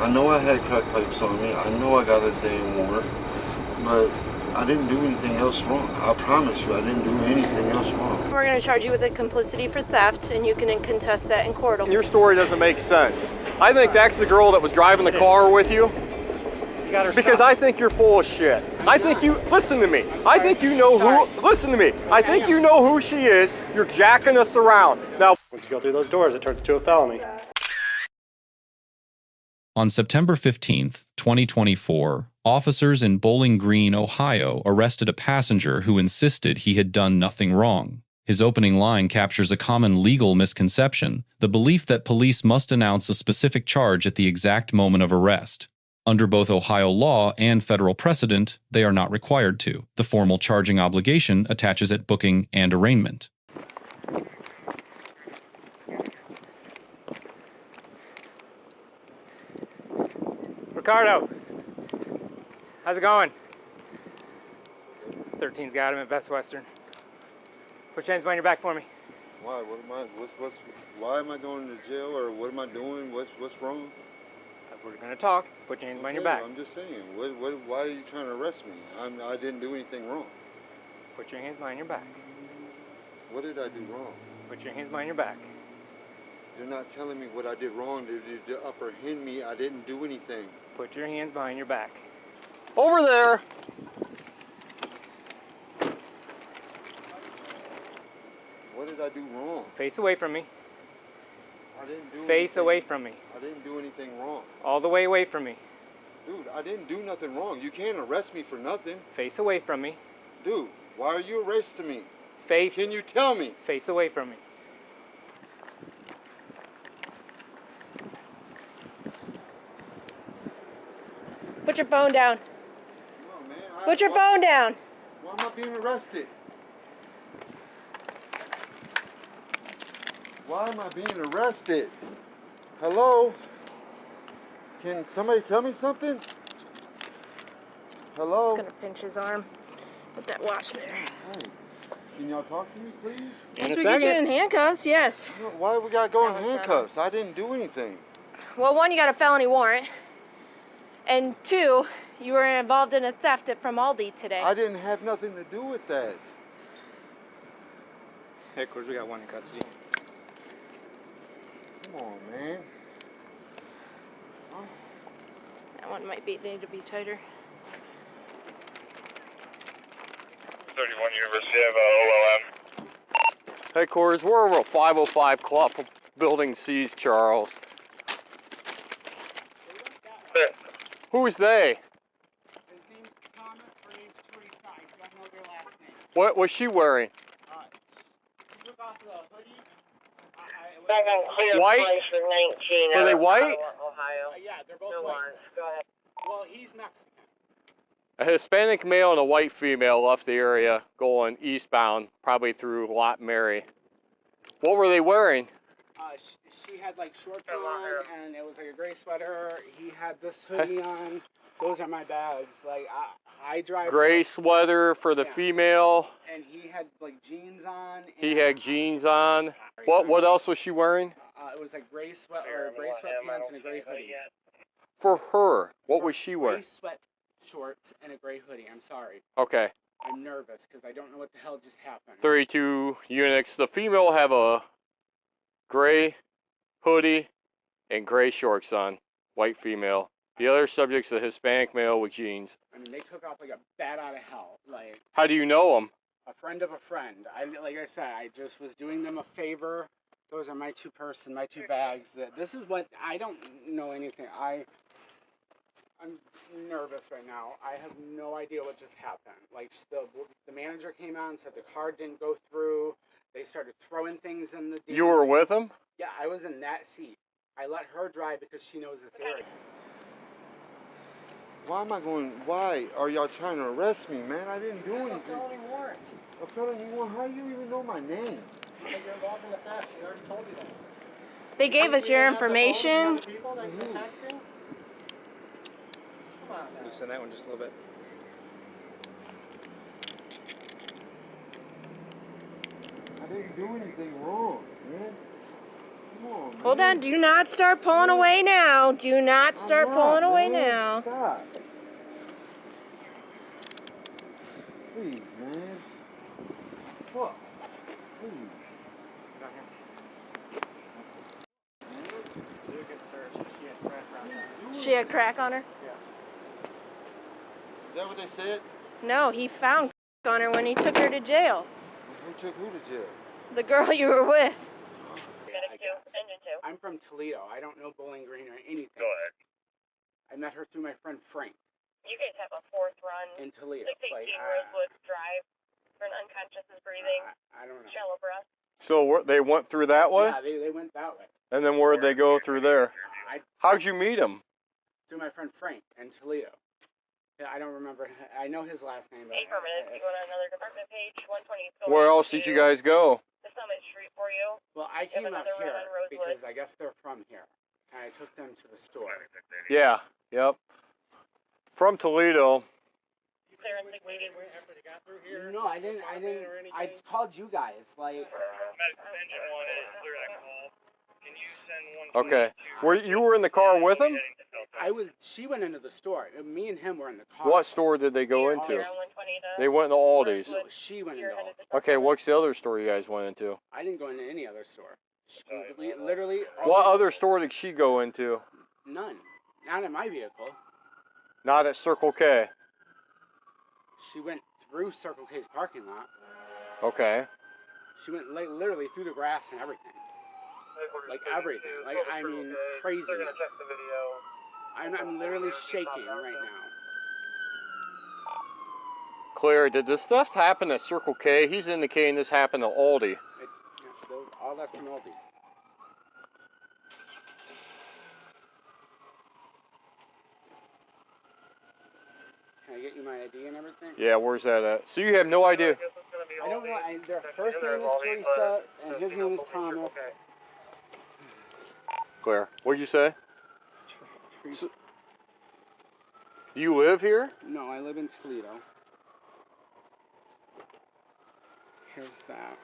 I know I had crack pipes on me. I know I got a damn warrant, but I didn't do anything else wrong. I promise you, I didn't do anything else wrong. We're going to charge you with a complicity for theft, and you can contest that in court. Your story doesn't make sense. I think that's the girl that was driving the car with you. Because I think you're full of shit. I think you, listen to me. I think you know who, listen to me. I think you know who she is. You're jacking us around. Now, once you go through those doors, it turns into a felony. On September 15th, 2024, officers in Bowling Green, Ohio, arrested a passenger who insisted he had done nothing wrong. His opening line captures a common legal misconception, the belief that police must announce a specific charge at the exact moment of arrest. Under both Ohio law and federal precedent, they are not required to. The formal charging obligation attaches at booking and arraignment. Ricardo, how's it going? 13's got him at Best Western. Put your hands behind your back for me. Why? Why am I going to jail, or what am I doing? What's wrong? We're gonna talk. Put your hands behind your back. I'm just saying. Why are you trying to arrest me? I didn't do anything wrong. Put your hands behind your back. What did I do wrong? Put your hands behind your back. You're not telling me what I did wrong to apprehend me. I didn't do anything. Put your hands behind your back. over there. What did I do wrong? Face away from me. I didn't do Face anything. away from me. I didn't do anything wrong. All the way away from me. Dude, I didn't do nothing wrong. You can't arrest me for nothing. Face away from me. Dude, why are you arresting me? Face. Can you tell me? Face away from me. Put your phone down. No, man. Put your phone down. Why am I being arrested? Why am I being arrested? Hello? Can somebody tell me something? Hello? Just gonna pinch his arm with that watch there. Hey, can y'all talk to me, please? Once we get you in handcuffs, yes. No, why we gotta go in No, it's not. handcuffs? I didn't do anything. Well, one, you got a felony warrant. And two, you were involved in a theft from Aldi today. I didn't have nothing to do with that. Hey, of course, we got one in custody. Come on, man. Huh? That one might need to be tighter. 31 University of OLM. Headquarters, we're over a 505 Club building C's, Charles. Who's they? His name's Thomas, her name's Teresa. I don't know their last name. What was she wearing? She took off the hoodie. White? Were they white? Yeah, they're both white. Go ahead. Well, he's Mexican. A Hispanic male and a white female left the area going eastbound, probably through Lot Mary. What were they wearing? She had like shorts on, and it was like a gray sweater. He had this hoodie on. Those are my bags. Like I drive. Gray sweater for the female. And he had like jeans on. He had jeans on. What else was she wearing? It was like gray sweatpants and a gray hoodie. For her, what was she wearing? Gray sweat shorts and a gray hoodie. I'm sorry. Okay. I'm nervous because I don't know what the hell just happened. 32 units. The female have a gray hoodie and gray shorts on. White female. The other subject's a Hispanic male with jeans. I mean, they took off like a bat out of hell. Like, How do you know them? a friend of a friend. Like I said, I just was doing them a favor. Those are my two bags. This is what I don't know anything. I'm nervous right now. I have no idea what just happened. Like the manager came out and said the card didn't go through. They started throwing things in the. You were with them? Yeah, I was in that seat. I let her drive because she knows this area. Why are y'all trying to arrest me, man? I didn't do anything. A felony warrant. A felony warrant? How do you even know my name? Because you're involved in the theft. She already told you that. They gave us your information. People that you're texting? Come on now. Loosen that one just a little bit. I didn't do anything wrong, man. Come on, Hold on, do not start pulling away now. Do not start pulling away now. Stop. Please, man. What? Please. She had crack on her? Is that what they said? No, he found on her when he took her to jail. Who took who to jail? The girl you were with. I'm from Toledo. I don't know Bowling Green or anything. Go ahead. I met her through my friend Frank You guys have a fourth run. in Toledo. 618 Rosewood Drive for an unconscious is breathing. I don't know. Shallow breath. So they went through that way? Yeah, they went that way. And then where'd they go through there? How'd you meet him? Through my friend Frank in Toledo. Yeah, I don't remember. I know his last name. But Affirmative. You go to another department page, 120. Where else did you guys go? The Summit Street for you. Well, I You have came out another here run on Rosewood. because I guess they're from here. And I took them to the store. Yeah, yep. From Toledo. Clear and 680. No, I didn't. I called you guys. Like, Medical engine 1 is clear that call. Can you send one? Okay. You were in the car with him? she went into the store. Me and him were in the car. What store did they go You're into? around 120 to They went into Aldi's. No, she went into. Okay, what's the other store you guys went into? I didn't go into any other store. We literally. What other store did she go into? None. Not in my vehicle. Not at Circle K. She went through Circle K's parking lot. Okay. She went literally through the grass and everything. Like everything. Like, I mean, crazy. I'm literally shaking right now. Claire, did this stuff happen at Circle K? He's indicating this happened at Aldi. All that's from Aldi. Can I get you my ID and everything? Yeah, where's that at? So you have no idea. I don't know. Their first name is Teresa, and his name is Thomas. Claire, what'd you say? Teresa. Do you live here? No, I live in Toledo. Here's that.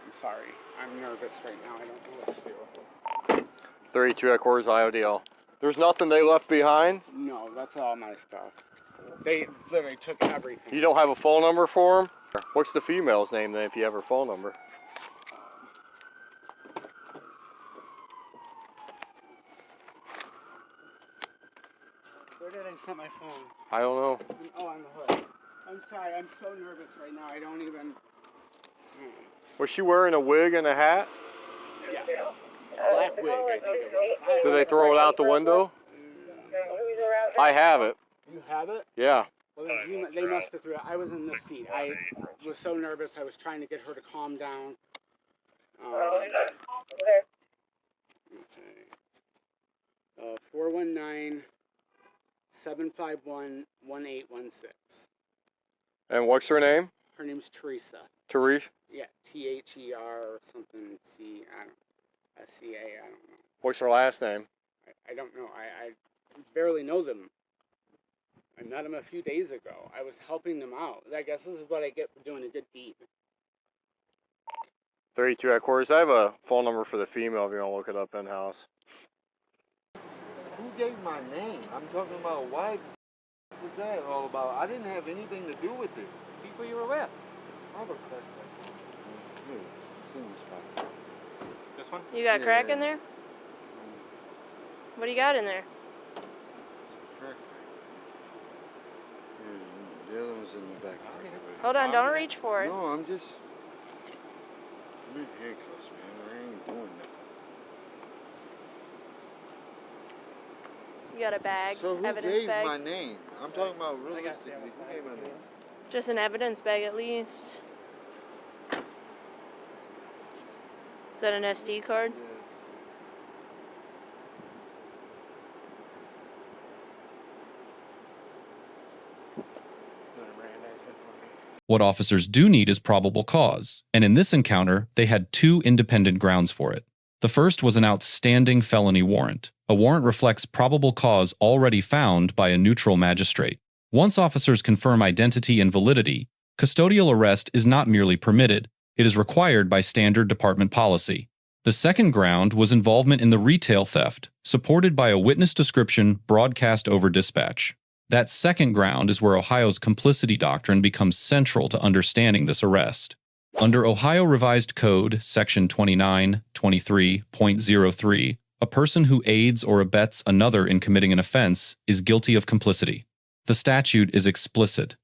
I'm sorry. I'm nervous right now. I don't know what to do. 32 headquarters IODL. There's nothing they left behind? No, that's all my stuff. They literally took everything. You don't have a phone number for him? What's the female's name then if you have her phone number? Where did I set my phone? I don't know. Oh, on the hood. I'm sorry. I'm so nervous right now. I don't even... Was she wearing a wig and a hat? Yeah. Black wig, I think it was. Did they throw it out the window? I have it. You have it? Yeah. Well, they must have threw it. I was in the seat. I was so nervous. I was trying to get her to calm down. Okay. 419-751-1816. And what's her name? Her name's Teresa. Therese? Yeah, Ther or something. S-C-A. I don't know. What's her last name? I don't know. I barely know them. I met them a few days ago. I was helping them out. I guess this is what I get for doing a good deed. 32 headquarters. I have a phone number for the female if you want to look it up in-house. Who gave my name? I'm talking about why was that all about? I didn't have anything to do with it. People you were with. I have a crack pipe. Here, it's in this pipe. This one? You got crack in there? Mm, What do you got in there? it's a crack pipe. Here, the other one's in the back pocket. Right here. Hold on, don't reach for it. No, I'm in handcuffs, man. I ain't doing nothing. You got a bag, So who evidence gave bag. my name? I'm talking about realistically. Who gave my name? Just an evidence bag at least. Is that an SD card? Yes. What officers do need is probable cause, and in this encounter, they had two independent grounds for it. The first was an outstanding felony warrant. A warrant reflects probable cause already found by a neutral magistrate. Once officers confirm identity and validity, custodial arrest is not merely permitted, it is required by standard department policy. The second ground was involvement in the retail theft, supported by a witness description broadcast over dispatch. That second ground is where Ohio's complicity doctrine becomes central to understanding this arrest. Under Ohio Revised Code, Section 2923.03, a person who aids or abets another in committing an offense is guilty of complicity. The statute is explicit.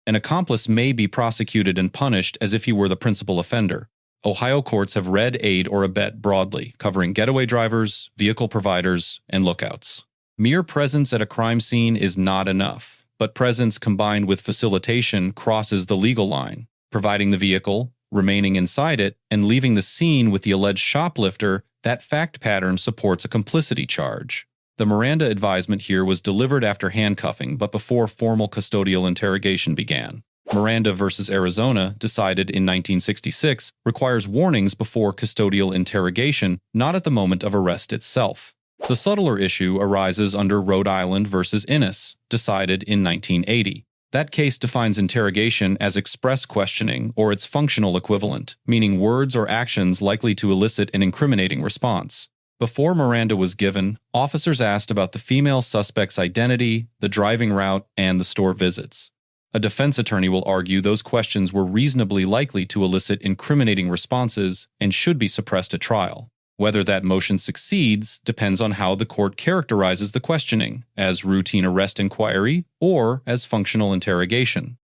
An accomplice may be prosecuted and punished as if he were the principal offender. Ohio courts have read aid or abet broadly, covering getaway drivers, vehicle providers, and lookouts. Mere presence at a crime scene is not enough, but presence combined with facilitation crosses the legal line, providing the vehicle, remaining inside it, and leaving the scene with the alleged shoplifter. That fact pattern supports a complicity charge. The Miranda advisement here was delivered after handcuffing but before formal custodial interrogation began. Miranda v. Arizona, decided in 1966, requires warnings before custodial interrogation, not at the moment of arrest itself. The subtler issue arises under Rhode Island v. Innis, decided in 1980. That case defines interrogation as express questioning or its functional equivalent, meaning words or actions likely to elicit an incriminating response. Before Miranda was given, officers asked about the female suspect's identity, the driving route, and the store visits. A defense attorney will argue those questions were reasonably likely to elicit incriminating responses and should be suppressed at trial. Whether that motion succeeds depends on how the court characterizes the questioning, as routine arrest inquiry or as functional interrogation.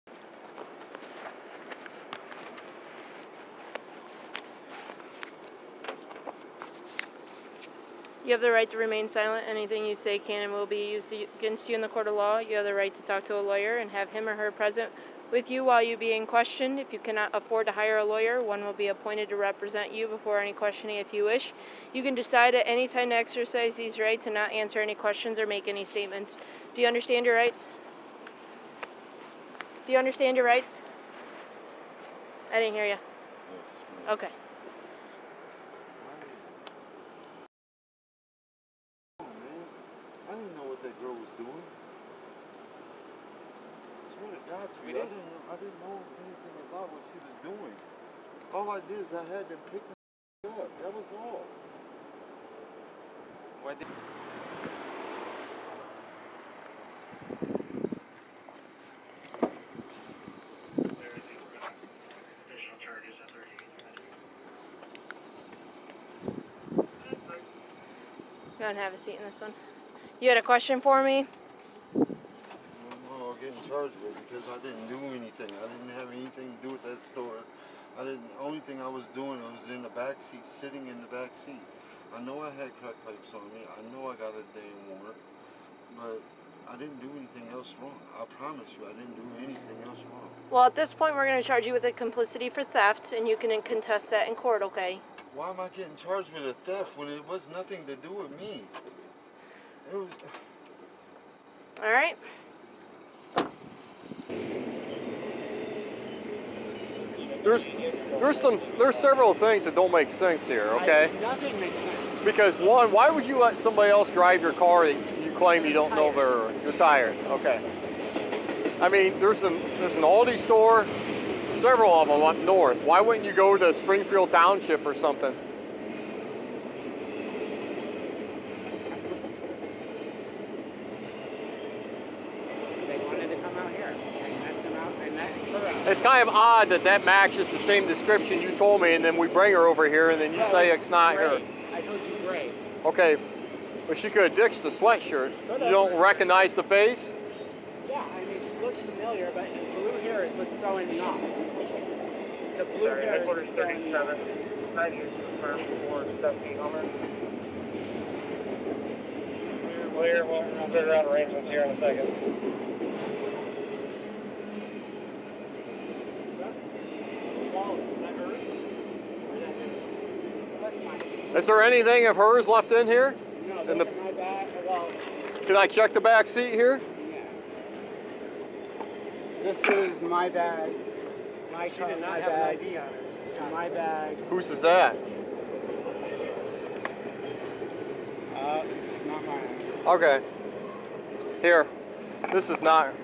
You have the right to remain silent. Anything you say can and will be used against you in the court of law. You have the right to talk to a lawyer and have him or her present with you while you being questioned. If you cannot afford to hire a lawyer, one will be appointed to represent you before any questioning if you wish. You can decide at any time to exercise these rights and not answer any questions or make any statements. Do you understand your rights? Do you understand your rights? I didn't hear you. Okay. I didn't know what that girl was doing. I swear to God, I didn't know anything about what she was doing. All I did is I had them pick me up. That was all. What did... Additional charges at 30. Go ahead and have a seat in this one. You had a question for me? No, I'll get in charge of it because I didn't do anything. I didn't have anything to do with that store. The only thing I was doing was in the back seat, sitting in the back seat. I know I had crack pipes on me. I know I got a damn warrant, but I didn't do anything else wrong. I promise you, I didn't do anything else wrong. Well, at this point, we're going to charge you with a complicity for theft, and you can contest that in court, okay? Why am I getting charged with a theft when it was nothing to do with me? It was... All right. There's several things that don't make sense here, okay? Nothing makes sense. Because one, why would you let somebody else drive your car that you claim you don't know you're tired? Okay. I mean, there's an Aldi store, several of them up north. Why wouldn't you go to Springfield Township or something? They wanted to come out here. I met them out. I met her out. It's kind of odd that matches the same description you told me, and then we bring her over here, and then you say it's not her. I told you gray. Okay, but she could have ditched the sweatshirt. You don't recognize the face? Yeah, I mean, she looks familiar, but the blue hair is what's throwing me off. The blue hair is what's throwing me off. 90 is confirmed for 17 Homer. Clear, we'll figure out arrangements here in a second. Is there anything of hers left in here? No, in the... my bag. Well, can I check the back seat here? yeah. This is my bag. My She car, did not my have bag. an ID on her. My bag. Whose is that? It's not mine. Okay. Here. This is not.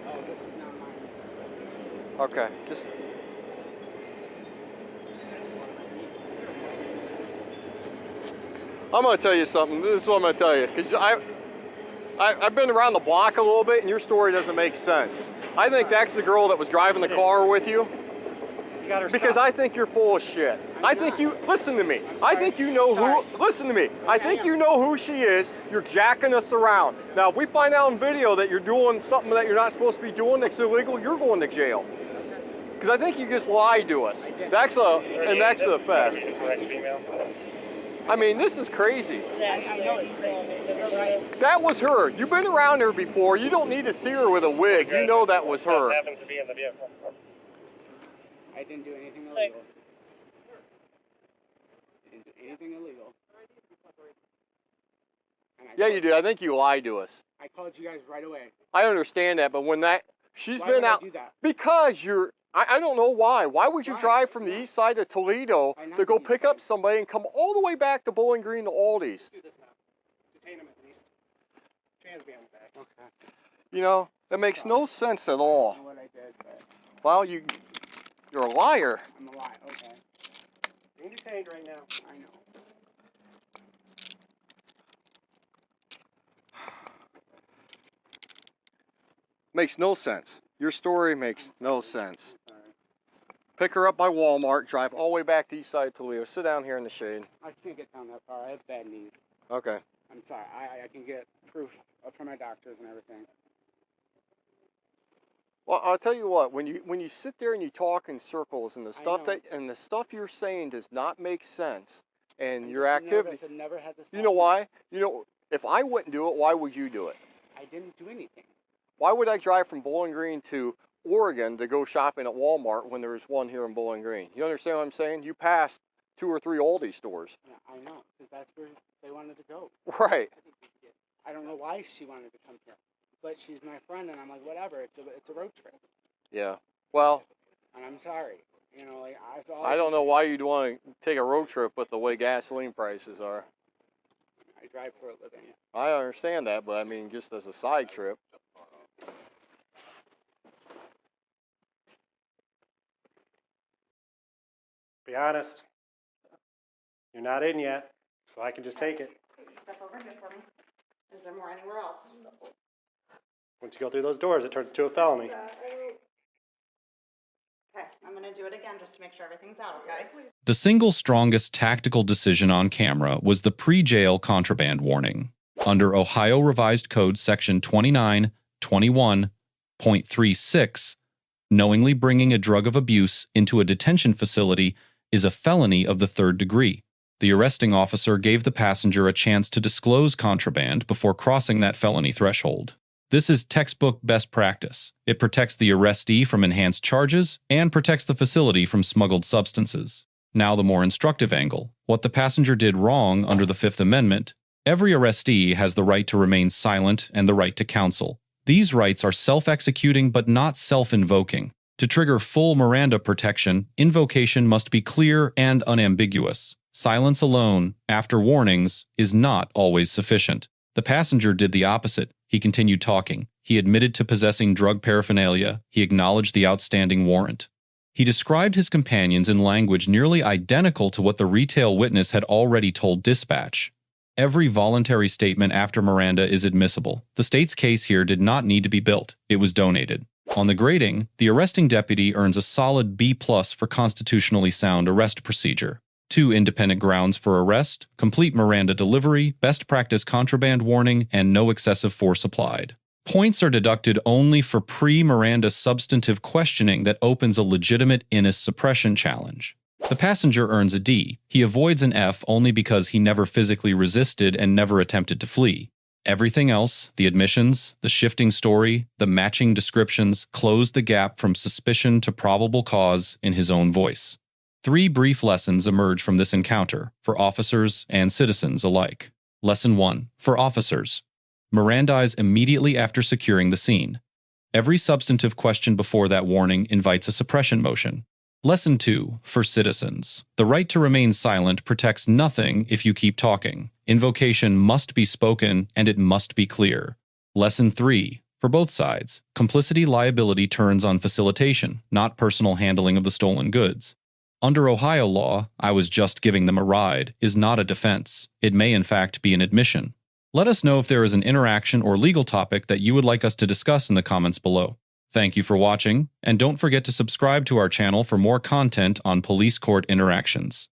Oh, this is not mine. Okay, just... I'm going to tell you something. This is what I'm going to tell you. Because I've been around the block a little bit, and your story doesn't make sense. I think that's the girl that was driving the car with you. You got her Because stuff. I think you're full of shit. I think you... Listen to me. I think you know who... Listen to me. I think you know who she is. You're jacking us around. Now, if we find out in video that you're doing something that you're not supposed to be doing that's illegal, you're going to jail. Because I think you just lied to us. That's a fest. I mean, this is crazy. I know it's crazy. That was her. You've been around her before. You don't need to see her with a wig. You know that was her. Happened to be in the vehicle. I didn't do anything illegal. Didn't do anything illegal. Yeah, you did. I think you lied to us. I called you guys right away. I understand that, but when that... She's Why been would I out... do that? Because you're... I don't know why. Why would you Why? drive from the east side of Toledo Why not to go the east pick up side? somebody and come all the way back to Bowling Green to Aldi's? Do this now. Detain him at least. Trans be on the back. Okay. You know, that makes no sense at I all. don't know what I did, but Well, you're a liar. I'm a lie. Okay. Being detained right now. I know. Makes no sense. Your story makes no sense. I'm sorry. Pick her up by Walmart, drive all the way back to east side of Toledo. Sit down here in the shade. I can't get down that far. I have bad knees. Okay. I'm sorry. I can get proof from my doctors and everything. Well, I'll tell you what. When you sit there and you talk in circles, and the stuff you're saying does not make sense, and I'm your just activity, nervous. I've never had this you know happen. why? You know, if I wouldn't do it, why would you do it? I didn't do anything. Why would I drive from Bowling Green to Oregon to go shopping at Walmart when there's one here in Bowling Green? You understand what I'm saying? You passed 2 or 3 Aldi stores. Yeah, I know, because that's where they wanted to go. Right. I don't know why she wanted to come here, but she's my friend, and I'm like, whatever. It's a road trip, Yeah. Well, and I'm sorry. You know, like I don't know why you'd want to take a road trip with the way gasoline prices are. I drive for a living. I understand that, but I mean, just as a side trip. Be honest. You're not in yet, so I can just take it. Step over here for me. Is there more anywhere else? Once you go through those doors, it turns into a felony. Okay, I'm going to do it again just to make sure everything's out, okay? The single strongest tactical decision on camera was the pre-jail contraband warning. Under Ohio Revised Code Section 2921.36, knowingly bringing a drug of abuse into a detention facility is a felony of the 3rd degree. The arresting officer gave the passenger a chance to disclose contraband before crossing that felony threshold. This is textbook best practice. It protects the arrestee from enhanced charges and protects the facility from smuggled substances. Now the more instructive angle, what the passenger did wrong under the 5th Amendment. Every arrestee has the right to remain silent and the right to counsel. These rights are self-executing but not self-invoking. To trigger full Miranda protection, invocation must be clear and unambiguous. Silence alone, after warnings, is not always sufficient. The passenger did the opposite. He continued talking. He admitted to possessing drug paraphernalia. He acknowledged the outstanding warrant. He described his companions in language nearly identical to what the retail witness had already told dispatch. Every voluntary statement after Miranda is admissible. The state's case here did not need to be built. It was donated. On the grading, the arresting deputy earns a solid B+ for constitutionally sound arrest procedure. 2 independent grounds for arrest, complete Miranda delivery, best practice contraband warning, and no excessive force applied. Points are deducted only for pre-Miranda substantive questioning that opens a legitimate Innis suppression challenge. The passenger earns a D. He avoids an F only because he never physically resisted and never attempted to flee. Everything else, the admissions, the shifting story, the matching descriptions, closed the gap from suspicion to probable cause in his own voice. 3 brief lessons emerge from this encounter, for officers and citizens alike. Lesson 1. For officers. Mirandize immediately after securing the scene. Every substantive question before that warning invites a suppression motion. Lesson 2. For citizens. The right to remain silent protects nothing if you keep talking. Invocation must be spoken, and it must be clear. Lesson 3. For both sides, complicity liability turns on facilitation, not personal handling of the stolen goods. Under Ohio law, I was just giving them a ride is not a defense. It may in fact be an admission. Let us know if there is an interaction or legal topic that you would like us to discuss in the comments below. Thank you for watching, and don't forget to subscribe to our channel for more content on police court interactions.